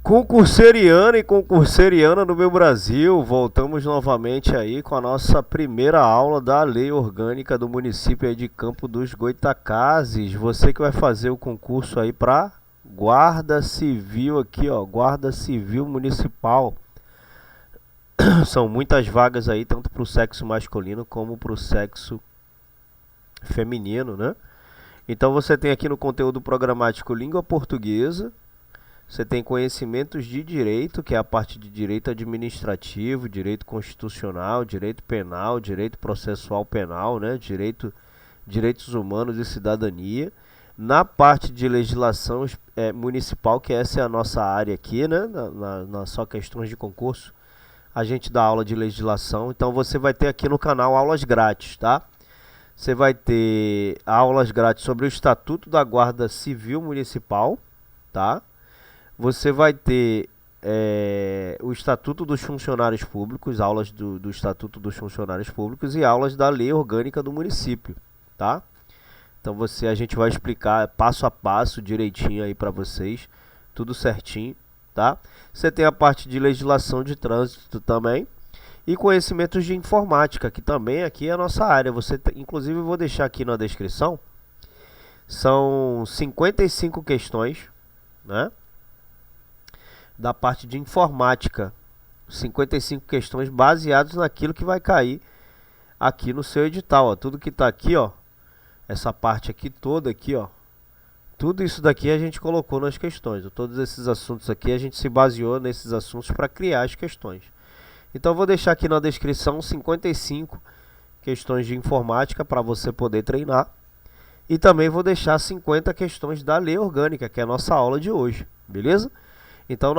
Concurseriano e concurseriana do meu Brasil, voltamos novamente aí com a nossa primeira aula da Lei Orgânica do município aí de Campo dos Goytacazes. Você que vai fazer o concurso aí para Guarda Civil aqui, ó, Guarda Civil Municipal. São muitas vagas aí, tanto para o sexo masculino como para o sexo feminino, né? Então você tem aqui no conteúdo programático língua portuguesa. Você tem conhecimentos de direito, que é a parte de direito administrativo, direito constitucional, direito penal, direito processual penal, né? Direitos humanos e cidadania. Na parte de legislação municipal, que essa é a nossa área aqui, né? Na só questões de concurso, a gente dá aula de legislação. Então você vai ter aqui no canal aulas grátis, tá? Você vai ter aulas grátis sobre o Estatuto da Guarda Civil Municipal, tá? Você vai ter o Estatuto dos Funcionários Públicos, aulas do Estatuto dos Funcionários Públicos e aulas da Lei Orgânica do município, tá? Então a gente vai explicar passo a passo direitinho aí para vocês, tudo certinho, tá? Você tem a parte de legislação de trânsito também e conhecimentos de informática, que também aqui é a nossa área. Inclusive eu vou deixar aqui na descrição, são 55 questões, né? Da parte de informática, 55 questões baseadas naquilo que vai cair aqui no seu edital, ó. Tudo que está aqui, ó, essa parte aqui toda aqui, ó, tudo isso daqui a gente colocou nas questões. Todos esses assuntos aqui a gente se baseou nesses assuntos para criar as questões. Então eu vou deixar aqui na descrição 55 questões de informática para você poder treinar. E também vou deixar 50 questões da Lei Orgânica, que é a nossa aula de hoje, beleza? Então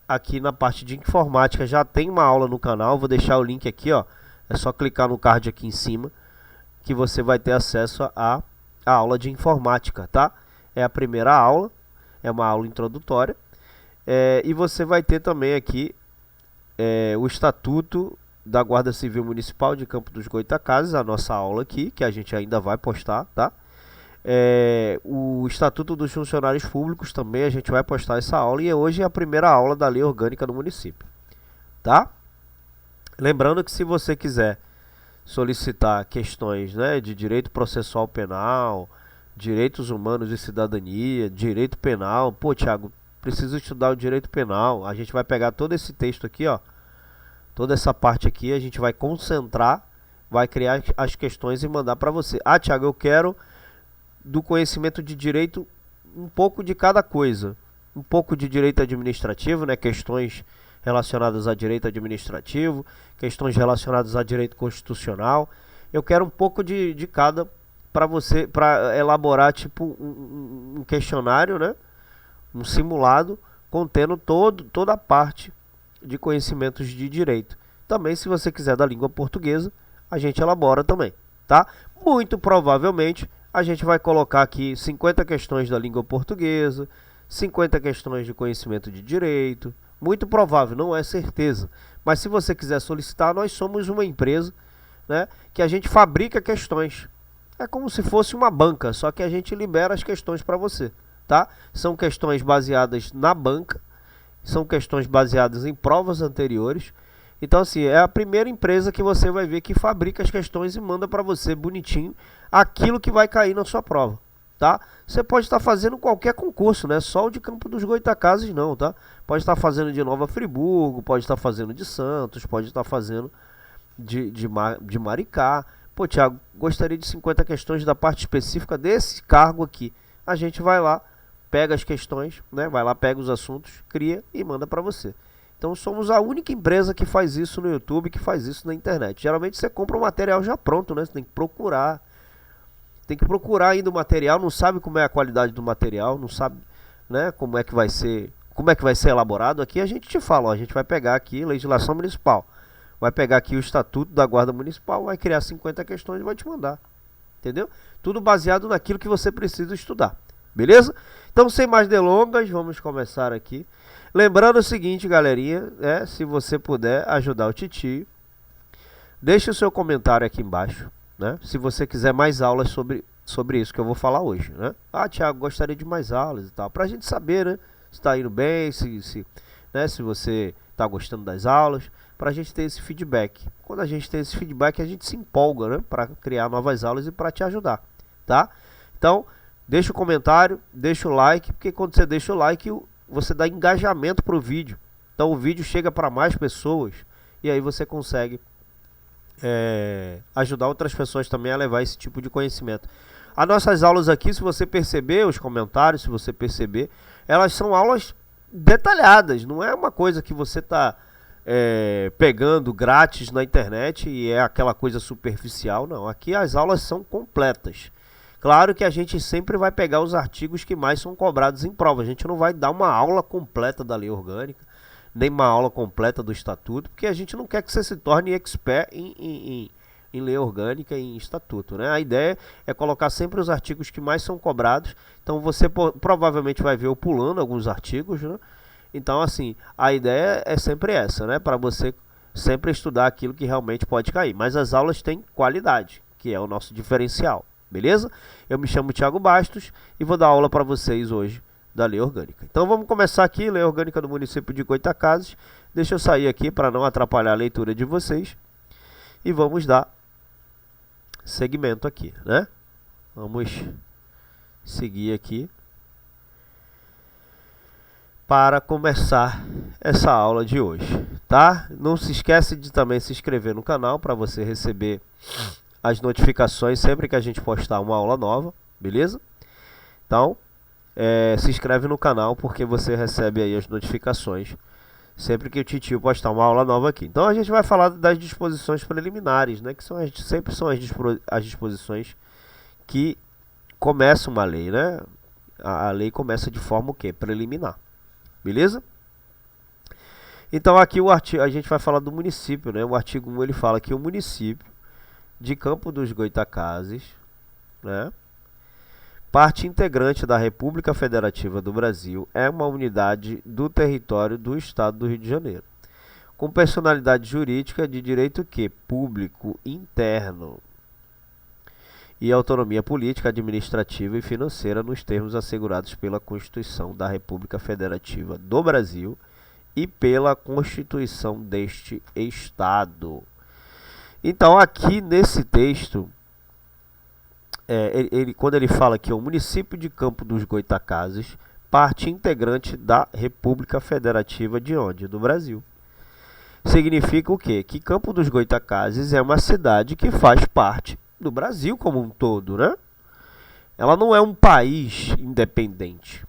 aqui na parte de informática já tem uma aula no canal, vou deixar o link aqui, ó. É só clicar no card aqui em cima que você vai ter acesso à aula de informática, tá? É a primeira aula, é uma aula introdutória. E você vai ter também aqui o Estatuto da Guarda Civil Municipal de Campo dos Goytacazes, a nossa aula aqui, que a gente ainda vai postar, tá? O Estatuto dos Funcionários Públicos também a gente vai postar essa aula, e hoje é a primeira aula da Lei Orgânica do município, tá? Lembrando que se você quiser solicitar questões, né, de direito processual penal, direitos humanos e cidadania, direito penal, pô, Thiago, preciso estudar o direito penal, a gente vai pegar todo esse texto aqui, ó, toda essa parte aqui, a gente vai concentrar, vai criar as questões e mandar para você. Ah, Thiago, eu quero do conhecimento de direito um pouco de cada coisa, um pouco de direito administrativo, né, questões relacionadas a direito administrativo, questões relacionadas a direito constitucional. Eu quero um pouco de cada para você, para elaborar tipo um questionário, né, um simulado contendo toda a parte de conhecimentos de direito. Também, se você quiser da língua portuguesa, a gente elabora também, tá? Muito provavelmente a gente vai colocar aqui 50 questões da língua portuguesa, 50 questões de conhecimento de direito. Muito provável, não é certeza. Mas se você quiser solicitar, nós somos uma empresa, né, que a gente fabrica questões. É como se fosse uma banca, só que a gente libera as questões para você, tá? São questões baseadas na banca, são questões baseadas em provas anteriores. Então, assim, é a primeira empresa que você vai ver que fabrica as questões e manda para você bonitinho aquilo que vai cair na sua prova, tá? Você pode estar fazendo qualquer concurso, né? Só o de Campo dos Goytacazes não, tá? Pode estar fazendo de Nova Friburgo, pode estar fazendo de Santos, pode estar fazendo de Maricá. Pô, Thiago, gostaria de 50 questões da parte específica desse cargo aqui. A gente vai lá, pega as questões, né? Vai lá, pega os assuntos, cria e manda para você. Então somos a única empresa que faz isso no YouTube, que faz isso na internet. Geralmente você compra um material já pronto, né? Você tem que procurar. Tem que procurar ainda o material, não sabe como é a qualidade do material, não sabe, né, como é que vai ser elaborado. Aqui a gente te fala, ó, a gente vai pegar aqui legislação municipal. Vai pegar aqui o Estatuto da Guarda Municipal, vai criar 50 questões e vai te mandar. Entendeu? Tudo baseado naquilo que você precisa estudar. Beleza? Então, sem mais delongas, vamos começar aqui. Lembrando o seguinte, galerinha, se você puder ajudar o titio, deixe o seu comentário aqui embaixo, né? Se você quiser mais aulas sobre isso que eu vou falar hoje, né? Ah, Thiago, gostaria de mais aulas e tal, pra gente saber, né? se está indo bem, né, se você está gostando das aulas, para a gente ter esse feedback. Quando a gente tem esse feedback, a gente se empolga, né, para criar novas aulas e para te ajudar, tá? Então, deixa o comentário, deixa o like, porque quando você deixa o like, você dá engajamento para o vídeo. Então o vídeo chega para mais pessoas e aí você consegue ajudar outras pessoas também a levar esse tipo de conhecimento. As nossas aulas aqui, se você perceber os comentários, se você perceber, elas são aulas detalhadas, não é uma coisa que você está pegando grátis na internet e é aquela coisa superficial, não. Aqui as aulas são completas. Claro que a gente sempre vai pegar os artigos que mais são cobrados em prova. A gente não vai dar uma aula completa da lei orgânica, nem uma aula completa do estatuto, porque a gente não quer que você se torne expert em lei orgânica e em estatuto, né? A ideia é colocar sempre os artigos que mais são cobrados. Então você provavelmente vai ver eu pulando alguns artigos, né? Então assim, a ideia é sempre essa, né? Para você sempre estudar aquilo que realmente pode cair. Mas as aulas têm qualidade, que é o nosso diferencial, beleza? Eu me chamo Thiago Bastos e vou dar aula para vocês hoje da lei orgânica. Então vamos começar aqui, lei orgânica do município de Goytacazes. Deixa eu sair aqui para não atrapalhar a leitura de vocês. E vamos dar segmento aqui, né? Vamos seguir aqui para começar essa aula de hoje, tá? Não se esquece de também se inscrever no canal para você receber as notificações sempre que a gente postar uma aula nova, beleza? Então, se inscreve no canal porque você recebe aí as notificações sempre que o titio postar uma aula nova aqui. Então a gente vai falar das disposições preliminares, né, que sempre são as disposições que começam uma lei, né? A lei começa de forma o quê? Preliminar, beleza? Então aqui o artigo, a gente vai falar do município, né? O artigo 1 ele fala que o município de Campo dos Goytacazes, né, parte integrante da República Federativa do Brasil, é uma unidade do território do Estado do Rio de Janeiro, com personalidade jurídica de direito público interno e autonomia política, administrativa e financeira nos termos assegurados pela Constituição da República Federativa do Brasil e pela Constituição deste Estado. Então aqui nesse texto, quando ele fala que o município de Campo dos Goytacazes, parte integrante da República Federativa de onde? Do Brasil. Significa o quê? Que Campo dos Goytacazes é uma cidade que faz parte do Brasil como um todo, né? Ela não é um país independente,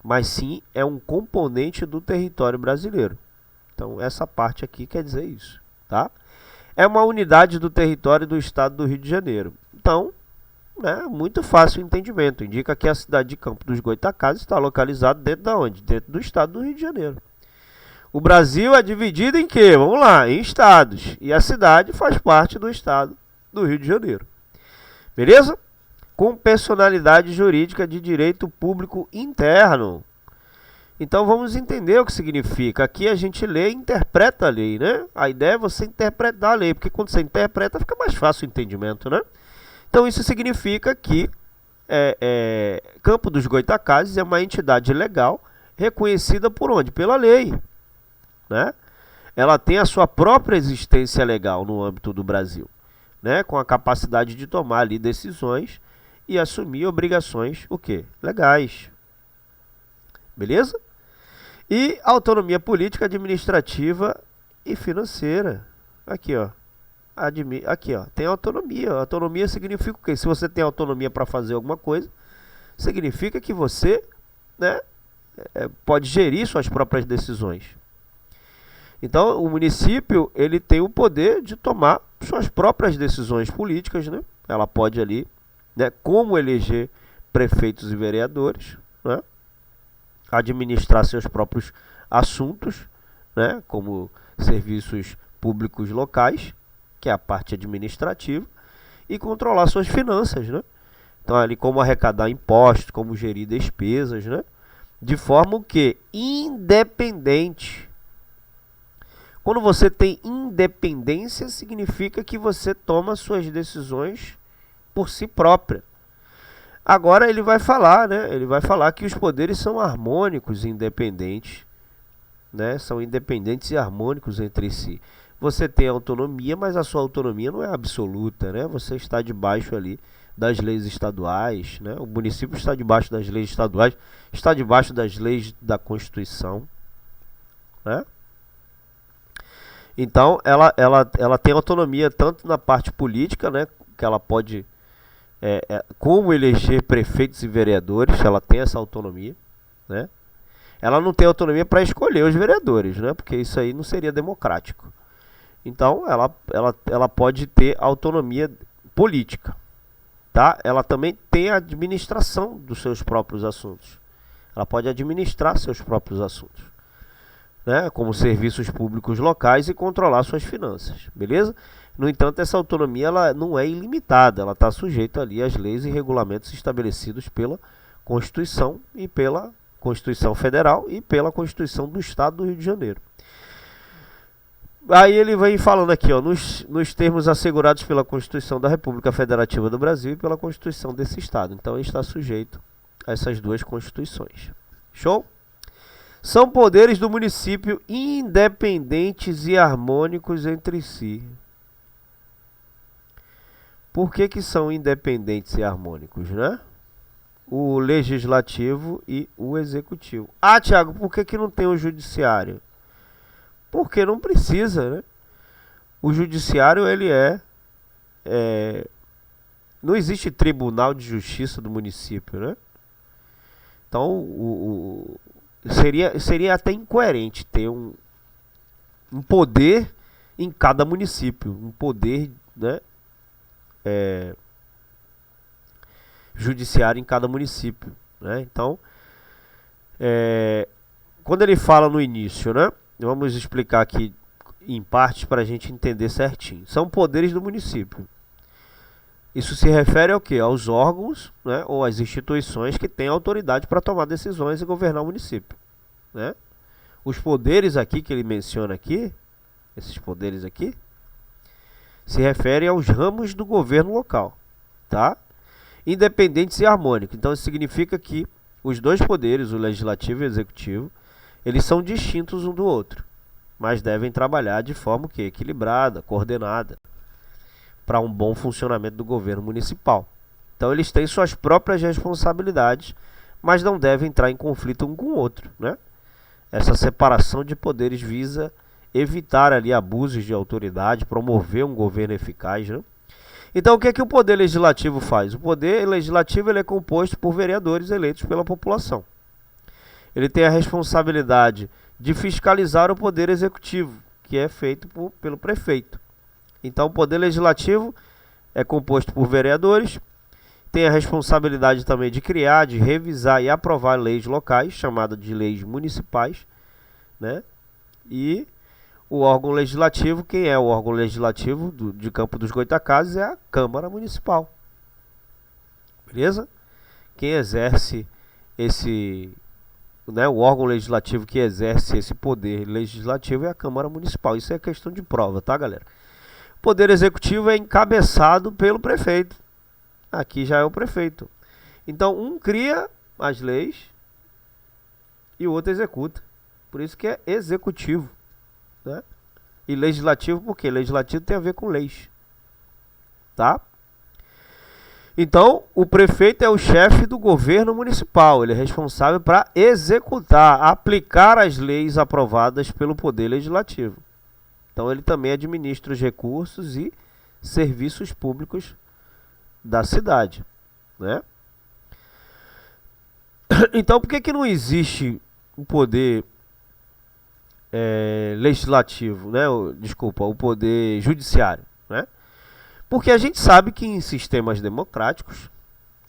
mas sim é um componente do território brasileiro. Então essa parte aqui quer dizer isso, tá? É uma unidade do território do Estado do Rio de Janeiro. Então, muito fácil o entendimento. Indica que a cidade de Campo dos Goytacazes está localizada dentro de onde? Dentro do Estado do Rio de Janeiro. O Brasil é dividido em quê? Vamos lá, em estados. E a cidade faz parte do Estado do Rio de Janeiro. Beleza? Com personalidade jurídica de direito público interno. Então vamos entender o que significa. Aqui a gente lê e interpreta a lei, né? A ideia é você interpretar a lei, porque quando você interpreta fica mais fácil o entendimento, né? Então isso significa que Campo dos Goytacazes é uma entidade legal reconhecida por onde? Pela lei, né? Ela tem a sua própria existência legal no âmbito do Brasil, né? Com a capacidade de tomar ali decisões e assumir obrigações, o quê? Legais. Beleza? E autonomia política, administrativa e financeira. Aqui, ó. Aqui, ó, tem autonomia. Autonomia significa o quê? Se você tem autonomia para fazer alguma coisa, significa que você, né, pode gerir suas próprias decisões. Então, o município ele tem o poder de tomar suas próprias decisões políticas, né? Ela pode ali, né, como eleger prefeitos e vereadores, né, administrar seus próprios assuntos, né, como serviços públicos locais, que é a parte administrativa, e controlar suas finanças, né? Então, ali como arrecadar impostos, como gerir despesas, né? De forma que independente. Quando você tem independência, significa que você toma suas decisões por si própria. Agora ele vai falar, né? Ele vai falar que os poderes são harmônicos e independentes, né? São independentes e harmônicos entre si. Você tem autonomia, mas a sua autonomia não é absoluta, né? Você está debaixo ali das leis estaduais, né? O município está debaixo das leis estaduais, está debaixo das leis da Constituição, né? Então, ela tem autonomia tanto na parte política, né? Que ela pode, como eleger prefeitos e vereadores, ela tem essa autonomia, né? Ela não tem autonomia para escolher os vereadores, né? Porque isso aí não seria democrático. Então, ela pode ter autonomia política, tá? Ela também tem a administração dos seus próprios assuntos. Ela pode administrar seus próprios assuntos, né? Como serviços públicos locais e controlar suas finanças, beleza? No entanto, essa autonomia ela não é ilimitada, ela está sujeita ali às leis e regulamentos estabelecidos pela Constituição e pela Constituição Federal e pela Constituição do Estado do Rio de Janeiro. Aí ele vem falando aqui, ó, nos termos assegurados pela Constituição da República Federativa do Brasil e pela Constituição desse Estado. Então ele está sujeito a essas duas constituições. Show? São poderes do município independentes e harmônicos entre si. Por que são independentes e harmônicos, né? O legislativo e o executivo. Ah, Thiago, por que não tem o judiciário? Porque não precisa, né? O judiciário, ele não existe tribunal de justiça do município, né? Então, seria até incoerente ter um poder em cada município, um poder, né, judiciário em cada município, né? Então, quando ele fala no início, né, vamos explicar aqui em partes para a gente entender certinho. São poderes do município. Isso se refere ao quê? Aos órgãos, né, ou às instituições que têm autoridade para tomar decisões e governar o município, né? Os poderes aqui que ele menciona aqui, esses poderes aqui, se referem aos ramos do governo local, tá? Independentes e harmônicos. Então isso significa que os dois poderes, o legislativo e o executivo, eles são distintos um do outro, mas devem trabalhar de forma que equilibrada, coordenada, para um bom funcionamento do governo municipal. Então eles têm suas próprias responsabilidades, mas não devem entrar em conflito um com o outro, né? Essa separação de poderes visa evitar ali abusos de autoridade, promover um governo eficaz, né? Então o que é que o poder legislativo faz? O poder legislativo ele é composto por vereadores eleitos pela população. Ele tem a responsabilidade de fiscalizar o poder executivo, que é feito pelo prefeito. Então o poder legislativo é composto por vereadores, tem a responsabilidade também de criar, de revisar e aprovar leis locais, chamadas de leis municipais, né? E o órgão legislativo, quem é o órgão legislativo de Campo dos Goytacazes é a Câmara Municipal. Beleza? Quem exerce o órgão legislativo que exerce esse poder legislativo é a Câmara Municipal. Isso é questão de prova, tá, galera? O poder executivo é encabeçado pelo prefeito. Aqui já é o prefeito. Então, um cria as leis e o outro executa. Por isso que é executivo, né? E legislativo, por quê? Legislativo tem a ver com leis, tá? Então, o prefeito é o chefe do governo municipal. Ele é responsável para executar, aplicar as leis aprovadas pelo poder legislativo. Então, ele também administra os recursos e serviços públicos da cidade, né? Então, por que não existe o poder legislativo, né? O poder judiciário, né? Porque a gente sabe que em sistemas democráticos,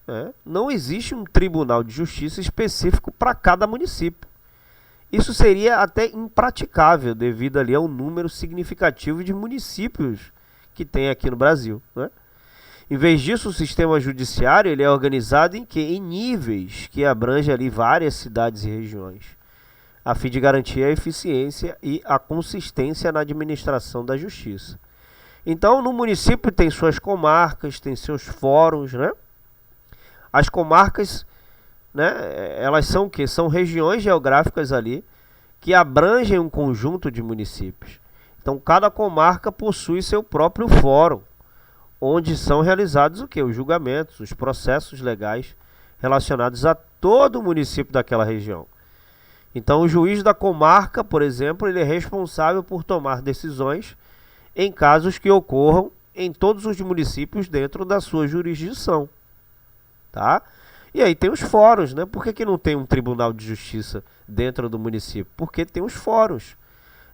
né, não existe um tribunal de justiça específico para cada município. Isso seria até impraticável devido ali ao número significativo de municípios que tem aqui no Brasil, né? Em vez disso, o sistema judiciário ele é organizado em níveis que abrangem ali várias cidades e regiões, a fim de garantir a eficiência e a consistência na administração da justiça. Então, no município tem suas comarcas, tem seus fóruns, né? As comarcas, né, elas são o quê? São regiões geográficas ali que abrangem um conjunto de municípios. Então, cada comarca possui seu próprio fórum, onde são realizados o quê? Os julgamentos, os processos legais relacionados a todo o município daquela região. Então, o juiz da comarca, por exemplo, ele é responsável por tomar decisões em casos que ocorram em todos os municípios dentro da sua jurisdição, tá? E aí tem os fóruns, né? Por que não tem um tribunal de justiça dentro do município? Porque tem os fóruns.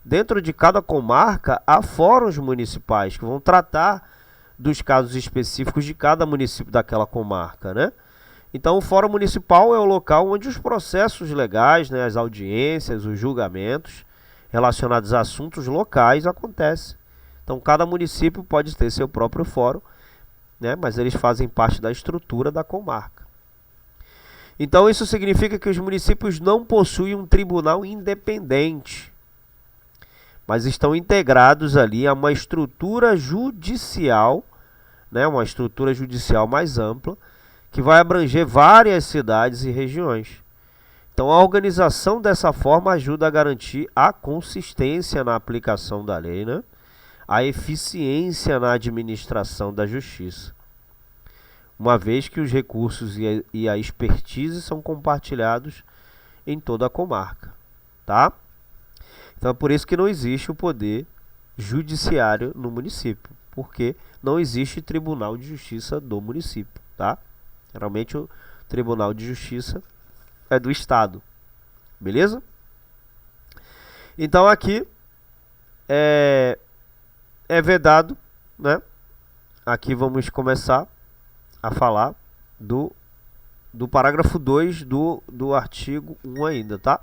Dentro de cada comarca há fóruns municipais que vão tratar dos casos específicos de cada município daquela comarca, né? Então, o Fórum Municipal é o local onde os processos legais, né, as audiências, os julgamentos relacionados a assuntos locais acontecem. Então, cada município pode ter seu próprio fórum, né, mas eles fazem parte da estrutura da comarca. Então, isso significa que os municípios não possuem um tribunal independente, mas estão integrados ali a uma estrutura judicial, né, uma estrutura judicial mais ampla, que vai abranger várias cidades e regiões. Então, a organização dessa forma ajuda a garantir a consistência na aplicação da lei, né? A eficiência na administração da justiça, uma vez que os recursos e a expertise são compartilhados em toda a comarca, tá? Então, é por isso que não existe o poder judiciário no município, porque não existe tribunal de justiça do município, tá? Geralmente o Tribunal de Justiça é do Estado, beleza? Então aqui é vedado, né? Aqui vamos começar a falar do parágrafo 2 do artigo 1 ainda, tá?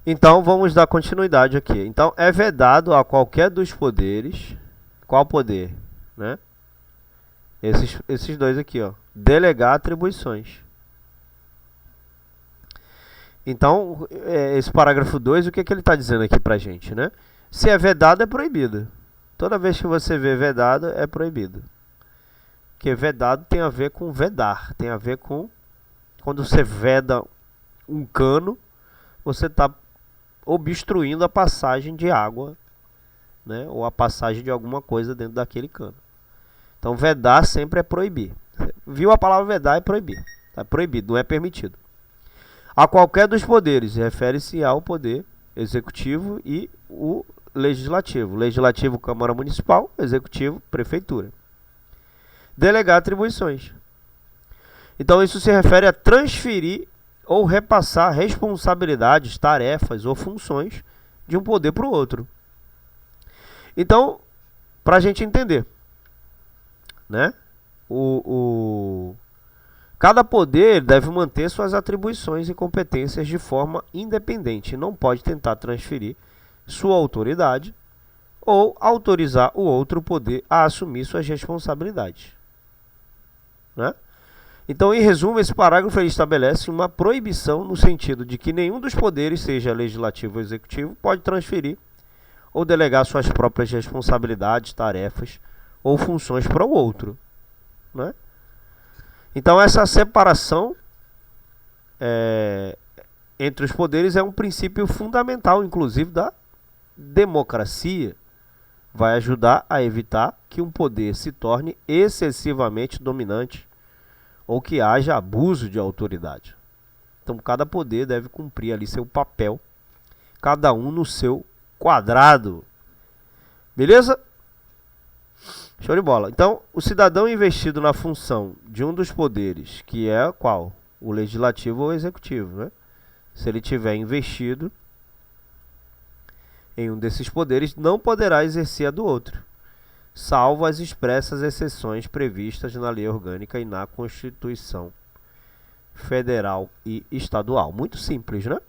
Então vamos dar continuidade aqui. Então é vedado a qualquer dos poderes, qual poder, né? Esses dois aqui, ó. Delegar atribuições. Então, esse parágrafo 2, o que ele está dizendo aqui pra gente, né? Se é vedado, é proibido. Toda vez que você vê vedado, é proibido. Porque vedado tem a ver com vedar. Tem a ver com... Quando você veda um cano, você está obstruindo a passagem de água, né? Ou a passagem de alguma coisa dentro daquele cano. Então, vedar sempre é proibir. Viu a palavra vedar é proibir. É proibido, não é permitido. A qualquer dos poderes, refere-se ao poder executivo e o legislativo. Legislativo, Câmara Municipal, executivo, Prefeitura. Delegar atribuições. Então, isso se refere a transferir ou repassar responsabilidades, tarefas ou funções de um poder para o outro. Então, para a gente entender, né? Cada poder deve manter suas atribuições e competências de forma independente. Não pode tentar transferir sua autoridade ou autorizar o outro poder a assumir suas responsabilidades, né? Então, em resumo, esse parágrafo ele estabelece uma proibição no sentido de que nenhum dos poderes, seja legislativo ou executivo, pode transferir ou delegar suas próprias responsabilidades, tarefas ou funções para o outro, né? Então, essa separação entre os poderes é um princípio fundamental, inclusive, da democracia. Vai ajudar a evitar que um poder se torne excessivamente dominante ou que haja abuso de autoridade. Então, cada poder deve cumprir ali seu papel, cada um no seu quadrado. Beleza? Show de bola. Então, o cidadão investido na função de um dos poderes, que é qual? O legislativo ou o executivo, né? Se ele tiver investido em um desses poderes, não poderá exercer a do outro, salvo as expressas exceções previstas na lei orgânica e na Constituição Federal e Estadual. Muito simples, né?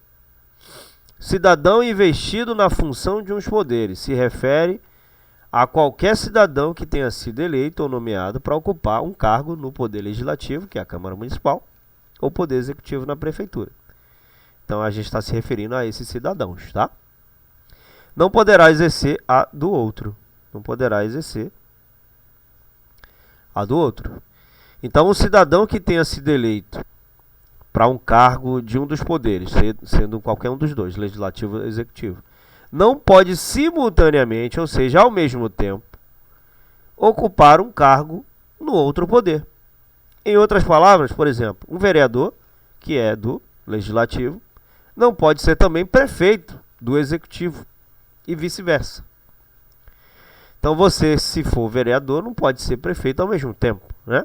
Cidadão investido na função de uns poderes se refere a qualquer cidadão que tenha sido eleito ou nomeado para ocupar um cargo no Poder Legislativo, que é a Câmara Municipal, ou Poder Executivo na Prefeitura. Então, a gente está se referindo a esses cidadãos, tá? Não poderá exercer a do outro. Não poderá exercer a do outro. Então, um cidadão que tenha sido eleito para um cargo de um dos poderes, sendo qualquer um dos dois, legislativo ou executivo, não pode simultaneamente, ou seja, ao mesmo tempo, ocupar um cargo no outro poder. Em outras palavras, por exemplo, um vereador, que é do legislativo, não pode ser também prefeito do executivo e vice-versa. Então você, se for vereador, não pode ser prefeito ao mesmo tempo, né?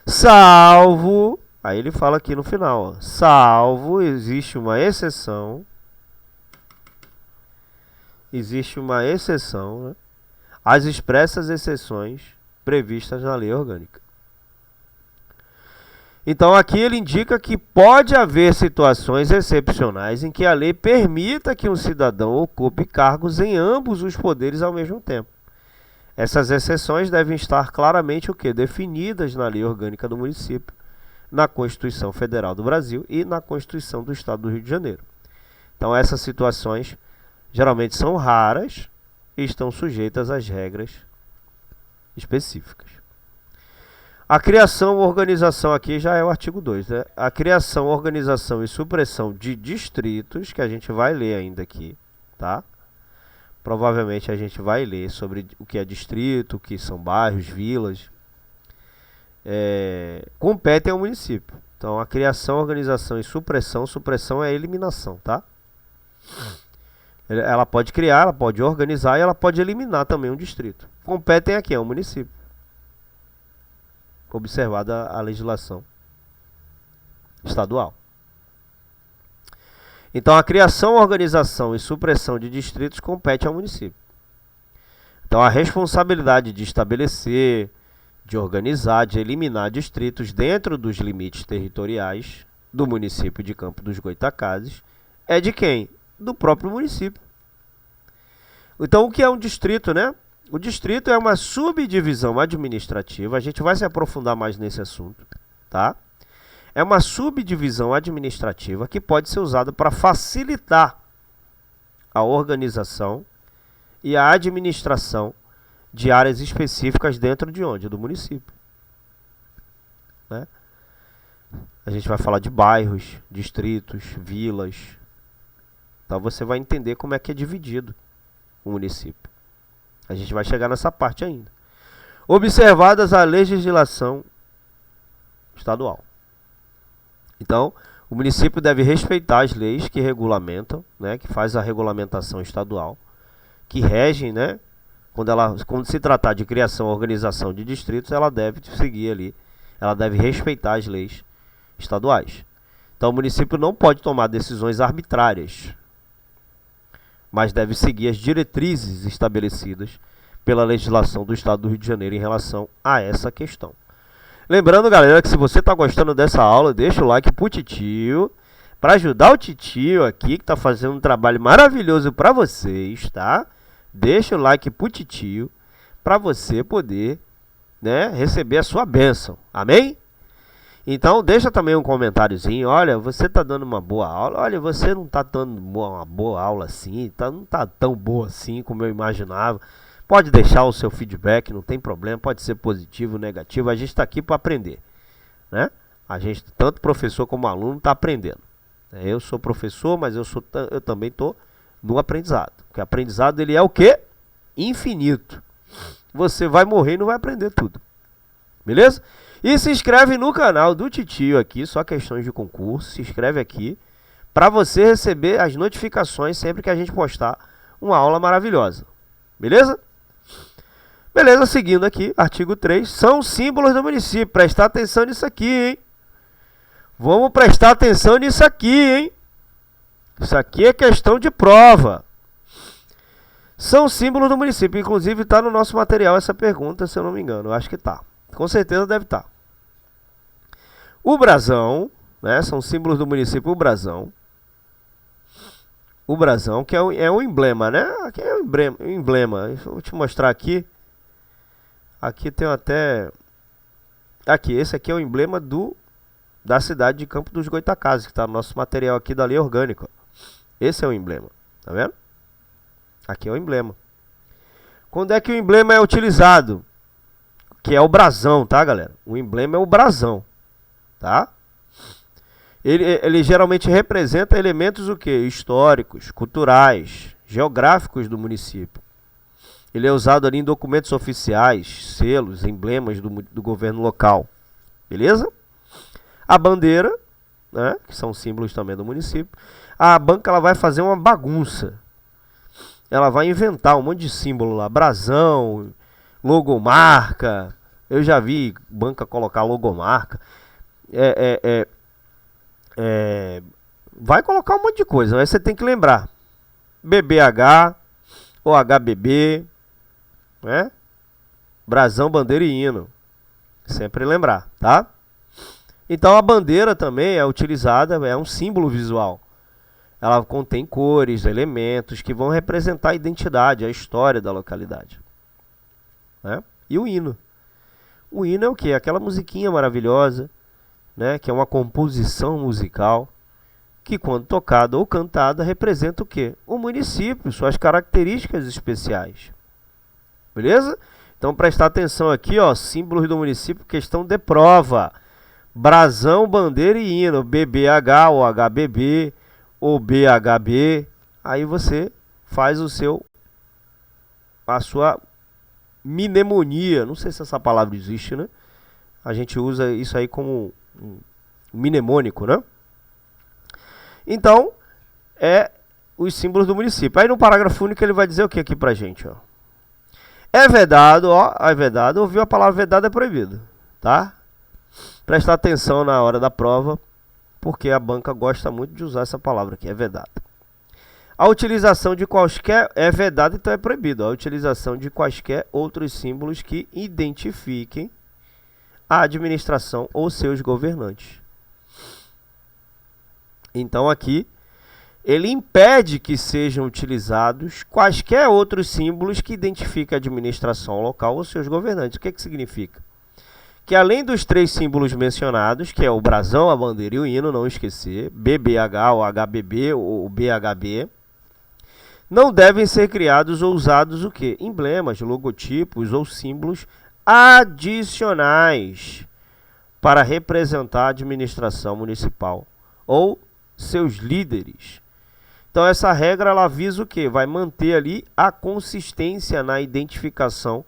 Salvo, aí ele fala aqui no final, ó, salvo, existe uma exceção, né, às expressas exceções previstas na lei orgânica. Então aqui ele indica que pode haver situações excepcionais em que a lei permita que um cidadão ocupe cargos em ambos os poderes ao mesmo tempo. Essas exceções devem estar claramente definidas na lei orgânica do município, na Constituição Federal do Brasil e na Constituição do Estado do Rio de Janeiro. Então essas situações geralmente são raras e estão sujeitas às regras específicas. A criação, organização, aqui já é o artigo 2, né? A criação, organização e supressão de distritos, que a gente vai ler ainda aqui, tá? Provavelmente a gente vai ler sobre o que é distrito, o que são bairros, vilas. Competem ao município. Então, a criação, organização e supressão é a eliminação, tá? Ela pode criar, ela pode organizar e ela pode eliminar também um distrito. Competem aqui ao município, observada a legislação estadual. Então, a criação, organização e supressão de distritos compete ao município. Então, a responsabilidade de estabelecer, de organizar, de eliminar distritos dentro dos limites territoriais do município de Campo dos Goytacazes é de quem? Do próprio município. Então, o que é um distrito, né? O distrito é uma subdivisão administrativa, a gente vai se aprofundar mais nesse assunto, tá? É uma subdivisão administrativa que pode ser usada para facilitar a organização e a administração de áreas específicas dentro de onde? Do município, né? A gente vai falar de bairros, distritos, vilas. Então você vai entender como é que é dividido o município. A gente vai chegar nessa parte ainda. Observadas a legislação estadual. Então, o município deve respeitar as leis que regulamentam, né, que faz a regulamentação estadual, que regem, né, quando se tratar de criação ou organização de distritos, ela deve seguir ali, ela deve respeitar as leis estaduais. Então, o município não pode tomar decisões arbitrárias, mas deve seguir as diretrizes estabelecidas pela legislação do Estado do Rio de Janeiro em relação a essa questão. Lembrando, galera, que se você está gostando dessa aula, deixa o like pro titio, para ajudar o titio aqui, que está fazendo um trabalho maravilhoso para vocês, tá? Deixa o like pro titio, para você poder, né, receber a sua bênção. Amém? Então, deixa também um comentáriozinho. Olha, você está dando uma boa aula. Olha, você não está dando uma boa aula assim, não está tão boa assim como eu imaginava. Pode deixar o seu feedback, não tem problema, pode ser positivo, negativo, a gente está aqui para aprender, né? A gente, tanto professor como aluno, está aprendendo. Eu sou professor, mas eu também estou no aprendizado. Porque o aprendizado, ele é o quê? Infinito. Você vai morrer e não vai aprender tudo. Beleza? E se inscreve no canal do titio aqui, só questões de concurso, se inscreve aqui, para você receber as notificações sempre que a gente postar uma aula maravilhosa. Beleza? Beleza, seguindo aqui, artigo 3, são símbolos do município. Prestar atenção nisso aqui, hein? Vamos prestar atenção nisso aqui, hein? Isso aqui é questão de prova. São símbolos do município. Inclusive está no nosso material essa pergunta, se eu não me engano. Eu acho que está. Com certeza deve estar. O brasão, né? São símbolos do município, o brasão. O brasão, que é o emblema, né? Aqui é o emblema. Vou te mostrar aqui. Aqui tem até... Aqui, esse aqui é o emblema da cidade de Campo dos Goytacazes, que está no nosso material aqui da lei orgânica. Esse é o emblema, tá vendo? Aqui é o emblema. Quando é que o emblema é utilizado? que é o brasão, tá, galera? O emblema é o brasão, tá? Ele geralmente representa elementos o quê? Históricos, culturais, geográficos do município. Ele é usado ali em documentos oficiais, selos, emblemas do governo local. Beleza? A bandeira, né, que são símbolos também do município. A banca ela vai fazer uma bagunça. Ela vai inventar um monte de símbolo lá. Brasão, logomarca. Eu já vi banca colocar logomarca. Vai colocar um monte de coisa. Mas você tem que lembrar. BBH ou HBB, né? Brasão, bandeira e hino. Sempre lembrar, tá? Então a bandeira também é utilizada, é um símbolo visual. Ela contém cores, elementos que vão representar a identidade, a história da localidade, né? E o hino. O hino é o quê? Aquela musiquinha maravilhosa, né? Que é uma composição musical que, quando tocada ou cantada, representa o quê? O município, suas características especiais. Beleza? Então prestar atenção aqui, ó, símbolos do município, questão de prova. Brasão, bandeira e hino, BBH ou HBB ou BHB. Aí você faz a sua mnemonia. Não sei se essa palavra existe, né? A gente usa isso aí como um mnemônico, né? Então, os símbolos do município. Aí no parágrafo único ele vai dizer o que aqui pra gente, ó? É vedado, ó, é vedado, ouviu a palavra vedado é proibido, tá? Prestar atenção na hora da prova, porque a banca gosta muito de usar essa palavra aqui, é vedado. A utilização de quaisquer, é vedado, então é proibido, a utilização de quaisquer outros símbolos que identifiquem a administração ou seus governantes. Então aqui, ele impede que sejam utilizados quaisquer outros símbolos que identifiquem a administração local ou seus governantes. O que significa? Que além dos 3 símbolos mencionados, que é o brasão, a bandeira e o hino, não esquecer, BBH ou HBB ou BHB, não devem ser criados ou usados o quê? Emblemas, logotipos ou símbolos adicionais para representar a administração municipal ou seus líderes. Então essa regra ela visa o quê? Vai manter ali a consistência na identificação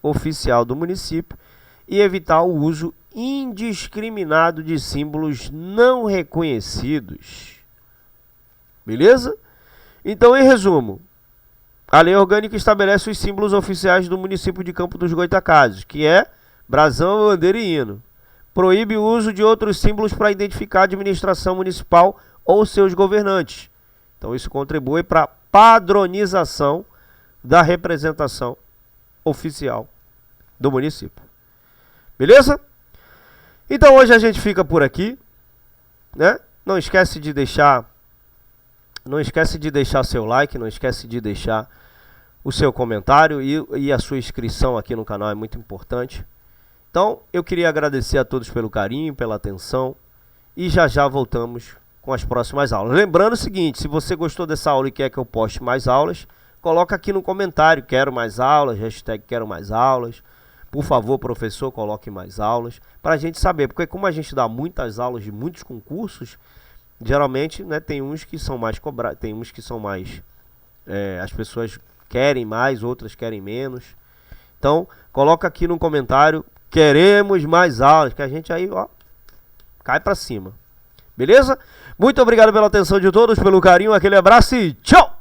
oficial do município e evitar o uso indiscriminado de símbolos não reconhecidos. Beleza? Então, em resumo, a lei orgânica estabelece os símbolos oficiais do município de Campo dos Goytacazes, que é brasão, bandeira e hino. Proíbe o uso de outros símbolos para identificar a administração municipal ou seus governantes. Então isso contribui para a padronização da representação oficial do município. Beleza? Então hoje a gente fica por aqui, né? Não esquece de deixar seu like, não esquece de deixar o seu comentário e a sua inscrição aqui no canal é muito importante. Então eu queria agradecer a todos pelo carinho, pela atenção e já voltamos com as próximas aulas. Lembrando o seguinte, se você gostou dessa aula e quer que eu poste mais aulas, coloca aqui no comentário, quero mais aulas, hashtag quero mais aulas. Por favor, professor, coloque mais aulas, para a gente saber, porque como a gente dá muitas aulas de muitos concursos, geralmente, né, tem uns que são mais cobrados, tem uns que são mais, as pessoas querem mais, outras querem menos. Então, coloca aqui no comentário, queremos mais aulas, que a gente aí, ó, cai para cima. Beleza? Muito obrigado pela atenção de todos, pelo carinho, aquele abraço e tchau!